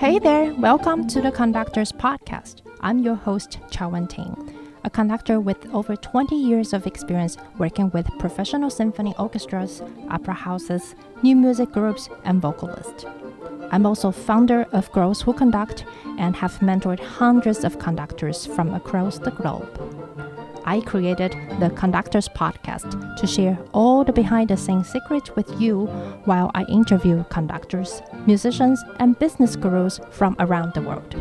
Hey there, welcome to the Conductors podcast. I'm your host, 𝐂𝐨𝐽, a conductor with over 20 years of experience working with professional symphony orchestras, opera houses, new music groups, and vocalists. I'm also founder of Girls Who Conduct and have mentored hundreds of conductors from across the globe. I created the Conductors podcast to share all the behind-the-scenes secrets with you while I interview conductors, musicians, and business gurus from around the world.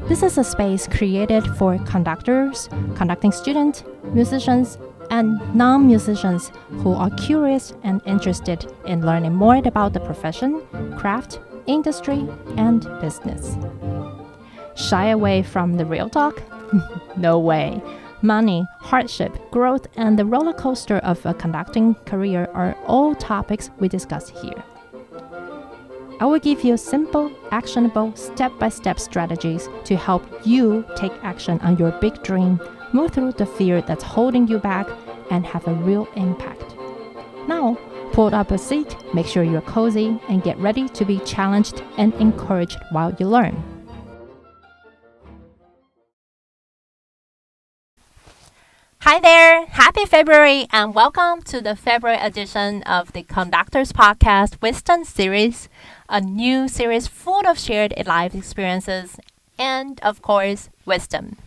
This is a space created for conductors, conducting students, musicians, and non-musicians who are curious and interested in learning more about the profession, craft, industry, and business. Shy away from the real talk? No way. Money, hardship, growth, and the roller coaster of a conducting career are all topics we discuss here. I will give you simple, actionable, step-by-step strategies to help you take action on your big dream, move through the fear that's holding you back, and have a real impact. Now, pull up a seat, make sure you're cozy, and get ready to be challenged and encouraged while you learn. Hi there! Happy February and welcome to the February edition of the Conductors Podcast Wisdom Series, a new series full of shared life experiences and, of course, wisdom.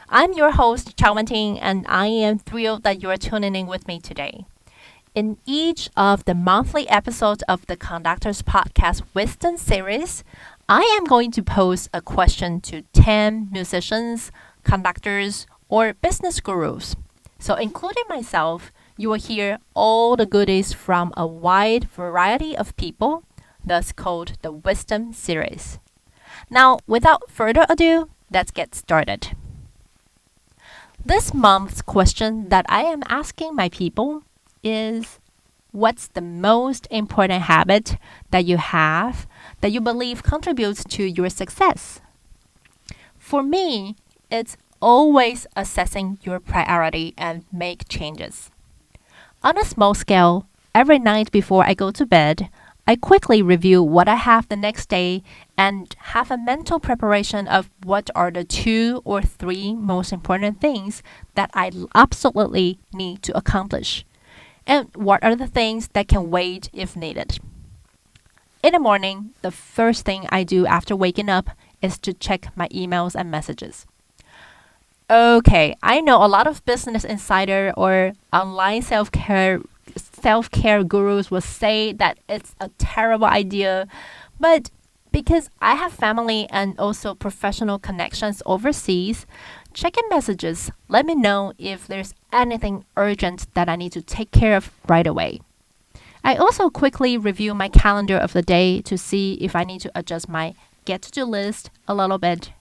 I'm your host, 𝐂𝐨𝐽, and I am thrilled that you're tuning in with me today. In each of the monthly episodes of the Conductors Podcast Wisdom Series, I am going to pose a question to 10 musicians, conductors, or business gurus. So including myself, you will hear all the goodies from a wide variety of people, thus called the Wisdom Series. Now, without further ado, let's get started. This month's question that I am asking my people is, what's the most important habit that you have that you believe contributes to your success? For me, it's always assessing your priority and make changes. On a small scale, every night before I go to bed, I quickly review what I have the next day and have a mental preparation of what are the 2 or 3 most important things that I absolutely need to accomplish, and what are the things that can wait if needed. In the morning, the first thing I do after waking up is to check my emails and messages. Okay, I know a lot of business insider or online self-care gurus will say that it's a terrible idea, but because I have family and also professional connections overseas, checking messages let me know if there's anything urgent that I need to take care of right away. I also quickly review my calendar of the day to see if I need to adjust my get-to-do list a little bit,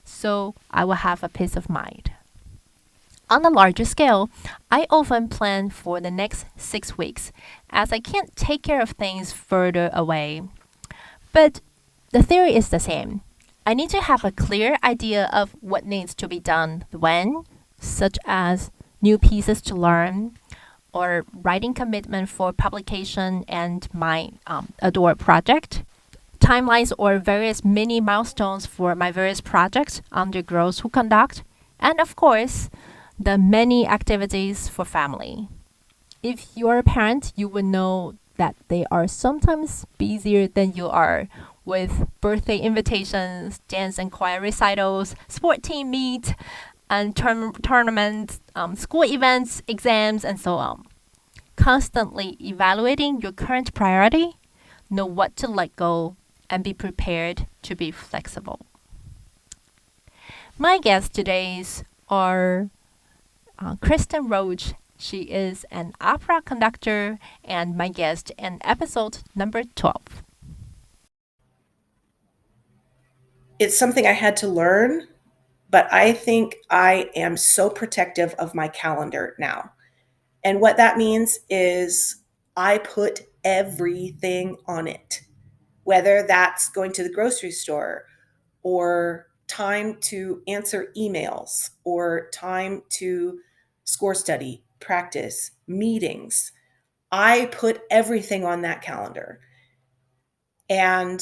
so I will have a peace of mind. On a larger scale, I often plan for the next 6 weeks, as I can't take care of things further away. But the theory is the same. I need to have a clear idea of what needs to be done when, such as new pieces to learn, or writing commitment for publication and my Adore project, timelines or various mini milestones for my various projects under Girls Who Conduct, and of course, the many activities for family. If you're a parent, you will know that they are sometimes busier than you are, with birthday invitations, dance and choir recitals, sport team meet, and tournaments, school events, exams, and so on. Constantly evaluating your current priority, know what to let go, and be prepared to be flexible. My guests today are Kristen Roach. She is an opera conductor and my guest in episode number 12. It's something I had to learn, but I think I am so protective of my calendar now. And what that means is I put everything on it, whether that's going to the grocery store or time to answer emails or time to score study, practice, meetings. I put everything on that calendar. And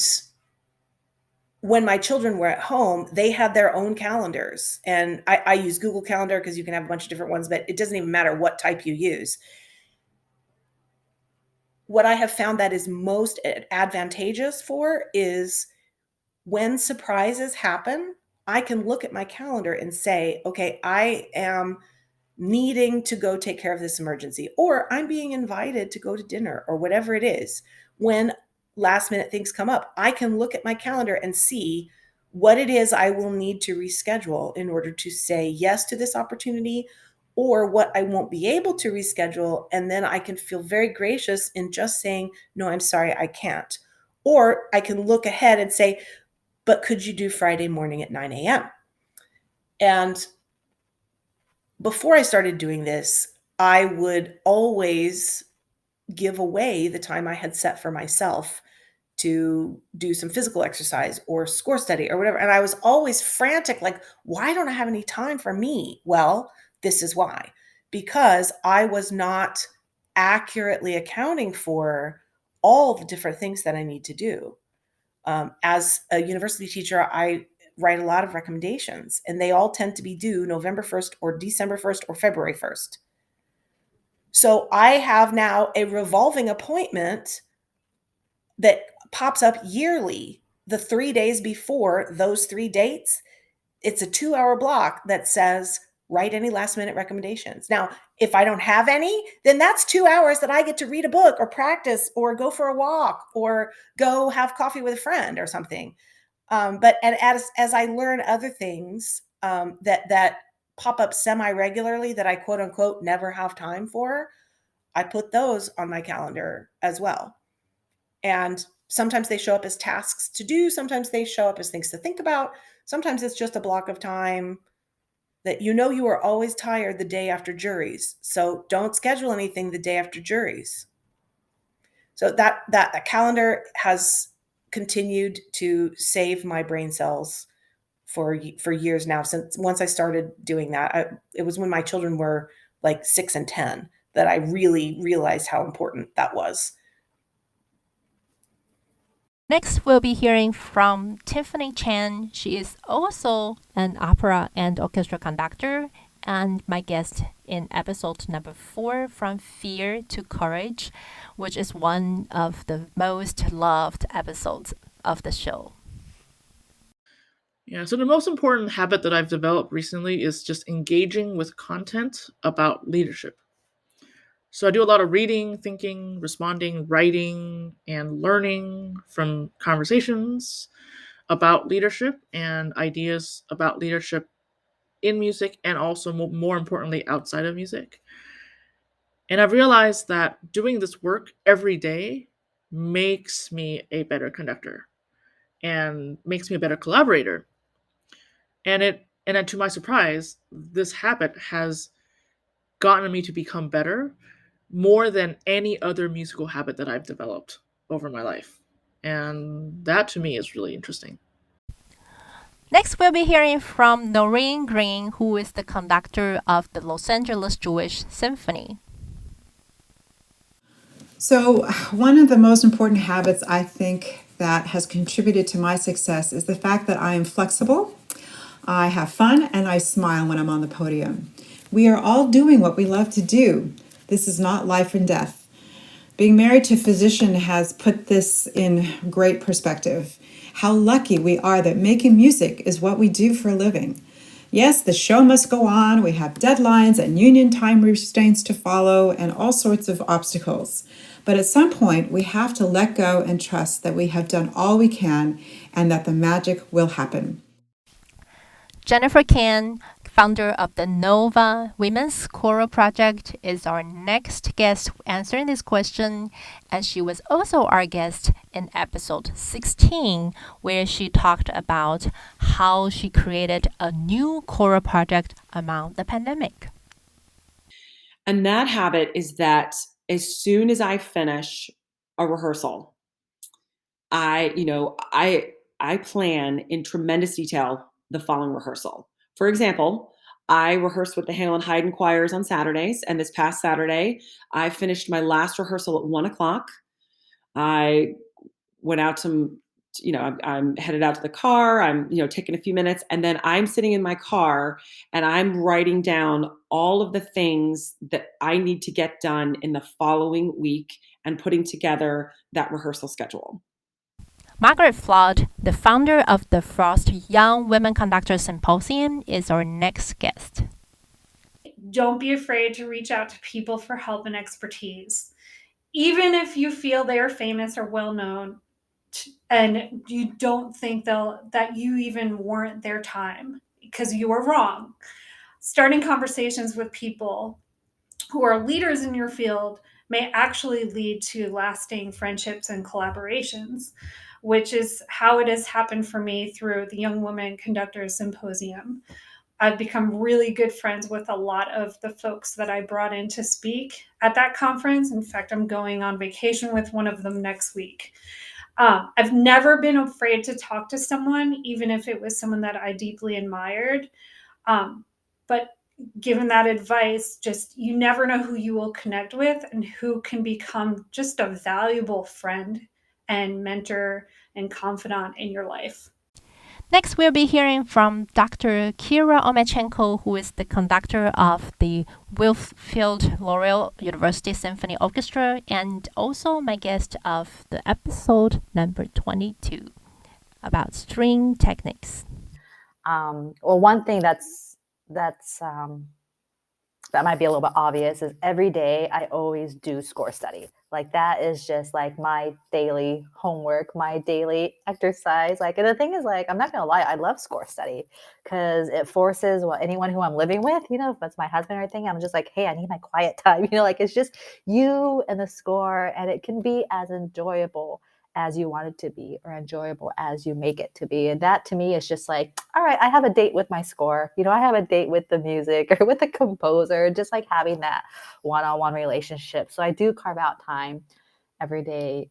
when my children were at home, they had their own calendars. And I use Google Calendar because you can have a bunch of different ones, but it doesn't even matter what type you use. What I have found that is most advantageous for is when surprises happen, I can look at my calendar and say, okay, I am needing to go take care of this emergency, or I'm being invited to go to dinner, or whatever it is. When last minute things come up, I can look at my calendar and see what it is I will need to reschedule in order to say yes to this opportunity, or what I won't be able to reschedule. And then I can feel very gracious in just saying, no, I'm sorry, I can't. Or I can look ahead and say, but could you do Friday morning at 9 a.m.? And before I started doing this, I would always give away the time I had set for myself to do some physical exercise or score study or whatever. And I was always frantic, like, why don't I have any time for me? Well, this is why. Because I was not accurately accounting for all the different things that I need to do. As a university teacher, I write a lot of recommendations, and they all tend to be due November 1st or December 1st or February 1st. So I have now a revolving appointment that pops up yearly, the 3 days before those 3 dates. It's a 2-hour block that says, write any last minute recommendations. Now, if I don't have any, then that's 2 hours that I get to read a book or practice or go for a walk or go have coffee with a friend or something. But as I learn other things that pop up semi-regularly that I quote unquote never have time for, I put those on my calendar as well. And sometimes they show up as tasks to do. Sometimes they show up as things to think about. Sometimes it's just a block of time that you are always tired the day after juries. So don't schedule anything the day after juries. So that calendar has continued to save my brain cells for years now. Since once I started doing that, it was when my children were like 6 and 10 that I really realized how important that was. Next, we'll be hearing from Tiffany Chen. She is also an opera and orchestra conductor and my guest in episode number 4, From Fear to Courage, which is one of the most loved episodes of the show. Yeah, so the most important habit that I've developed recently is just engaging with content about leadership. So I do a lot of reading, thinking, responding, writing, and learning from conversations about leadership and ideas about leadership in music and also more importantly outside of music. And I've realized that doing this work every day makes me a better conductor and makes me a better collaborator. And to my surprise, this habit has gotten me to become better more than any other musical habit that I've developed over my life. And that to me is really interesting. Next, we'll be hearing from Noreen Green, who is the conductor of the Los Angeles Jewish Symphony. So, one of the most important habits I think that has contributed to my success is the fact that I am flexible, I have fun, and I smile when I'm on the podium. We are all doing what we love to do. This is not life and death. Being married to a physician has put this in great perspective. How lucky we are that making music is what we do for a living. Yes, the show must go on. We have deadlines and union time restraints to follow and all sorts of obstacles. But at some point, we have to let go and trust that we have done all we can and that the magic will happen. Jennifer Kane, founder of the NOVA Women's Choral Project, is our next guest answering this question. And she was also our guest in episode 16, where she talked about how she created a new choral project among the pandemic. And that habit is that as soon as I finish a rehearsal, I plan in tremendous detail the following rehearsal. For example, I rehearse with the 𝐒𝐤𝐴𝐻 choirs on Saturdays, and this past Saturday, I finished my last rehearsal at 1:00. I went out to I'm headed out to the car. I'm, taking a few minutes, and then I'm sitting in my car and I'm writing down all of the things that I need to get done in the following week and putting together that rehearsal schedule. Margaret Flood, the founder of the Frost Young Women Conductors Symposium, is our next guest. Don't be afraid to reach out to people for help and expertise. Even if you feel they are famous or well-known and you don't think that you even warrant their time because you are wrong. Starting conversations with people who are leaders in your field may actually lead to lasting friendships and collaborations, which is how it has happened for me through the Young Women Conductors Symposium. I've become really good friends with a lot of the folks that I brought in to speak at that conference. In fact, I'm going on vacation with one of them next week. I've never been afraid to talk to someone, even if it was someone that I deeply admired. But given that advice, just you never know who you will connect with and who can become just a valuable friend and mentor and confidant in your life. Next, we'll be hearing from Dr. Kira Omachenko, who is the conductor of the Wilfrid Laurier University Symphony Orchestra and also my guest of the episode number 22 about string techniques. Well, one thing that might be a little bit obvious is every day I always do score study. Like that is just like my daily homework, my daily exercise. Like, and the thing is, like, I'm not gonna lie, I love score study because it forces anyone who I'm living with, if it's my husband or anything, I'm just like, hey, I need my quiet time. Like it's just you and the score, and it can be as enjoyable as you want it to be or enjoyable as you make it to be. And that to me is just like, all right, I have a date with my score. I have a date with the music or with the composer, just like having that one-on-one relationship. So I do carve out time every day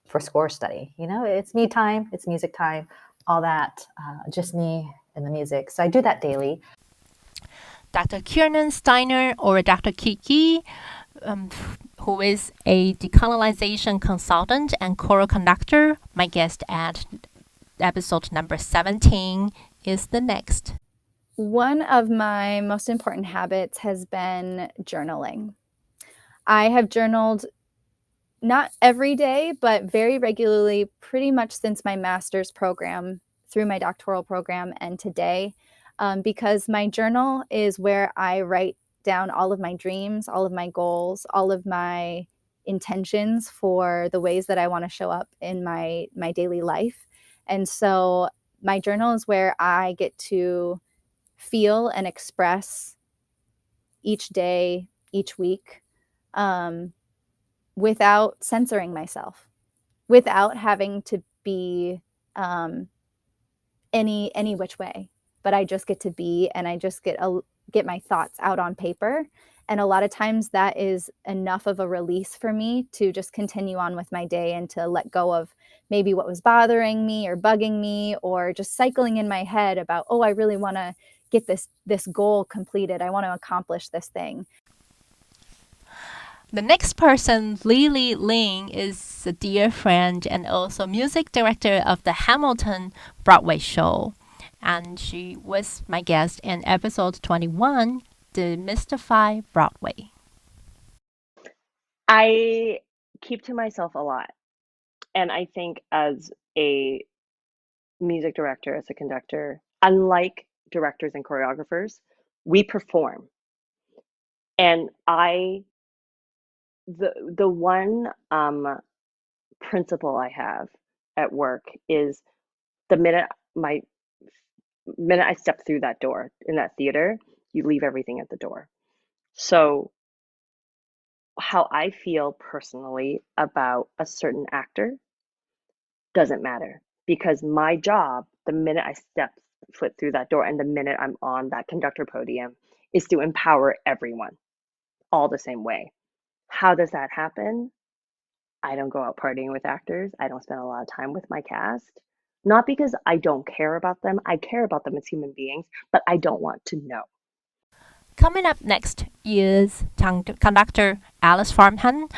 for score study. It's me time, it's music time, all that, just me and the music. So I do that daily. Dr. Kira Steiner or Dr. Kiki, who is a decolonization consultant and choral conductor. My guest at episode number 17 is the next. One of my most important habits has been journaling. I have journaled not every day, but very regularly, pretty much since my master's program, through my doctoral program, and today, because my journal is where I write down all of my dreams, all of my goals, all of my intentions for the ways that I want to show up in my daily life. And so my journal is where I get to feel and express each day, each week, without censoring myself, without having to be any which way. But I just get to be, and I just get my thoughts out on paper. And a lot of times that is enough of a release for me to just continue on with my day and to let go of maybe what was bothering me or bugging me or just cycling in my head about, oh, I really want to get this goal completed. I want to accomplish this thing. The next person, Ling, is a dear friend and also music director of the Hamilton Broadway show. And she was my guest in episode 21, Demystify Broadway. I keep to myself a lot. And I think as a music director, as a conductor, unlike directors and choreographers, we perform. And the one principle I have at work is the minute I step through that door in that theater, you leave everything at the door. So how I feel personally about a certain actor doesn't matter, because my job, the minute I step foot through that door and the minute I'm on that conductor podium, is to empower everyone all the same way. How does that happen? I don't go out partying with actors. I don't spend a lot of time with my cast. Not because I don't care about them. I care about them as human beings, but I don't want to know. Coming up next is conductor Alice Farmhan,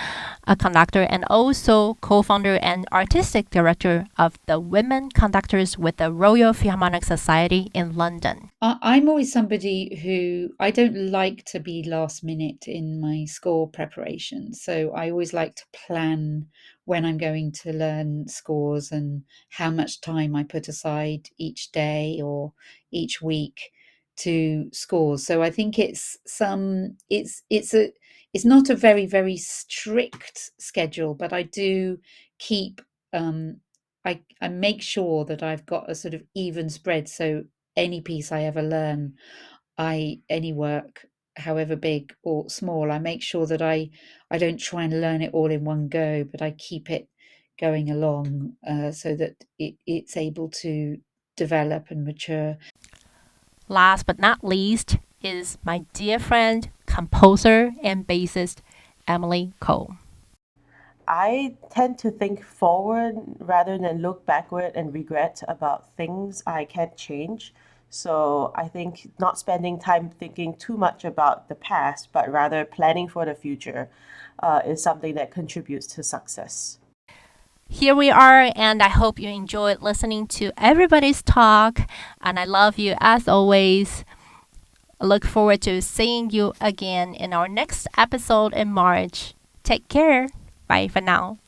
a conductor and also co-founder and artistic director of the Women Conductors with the Royal Philharmonic Society in London. I'm always somebody who I don't like to be last minute in my score preparation. So I always like to plan when I'm going to learn scores and how much time I put aside each day or each week to scores. So I think it's not a very, very strict schedule, but I do keep I make sure that I've got a sort of even spread. So any piece I ever learn, any work, however big or small, I make sure that I don't try and learn it all in one go, but I keep it going along so that it's able to develop and mature. Last but not least is my dear friend, composer and bassist Emily Cole. I tend to think forward rather than look backward and regret about things I can't change. So I think not spending time thinking too much about the past, but rather planning for the future is something that contributes to success. Here we are, and I hope you enjoyed listening to everybody's talk, and I love you as always. I look forward to seeing you again in our next episode in March. Take care. Bye for now.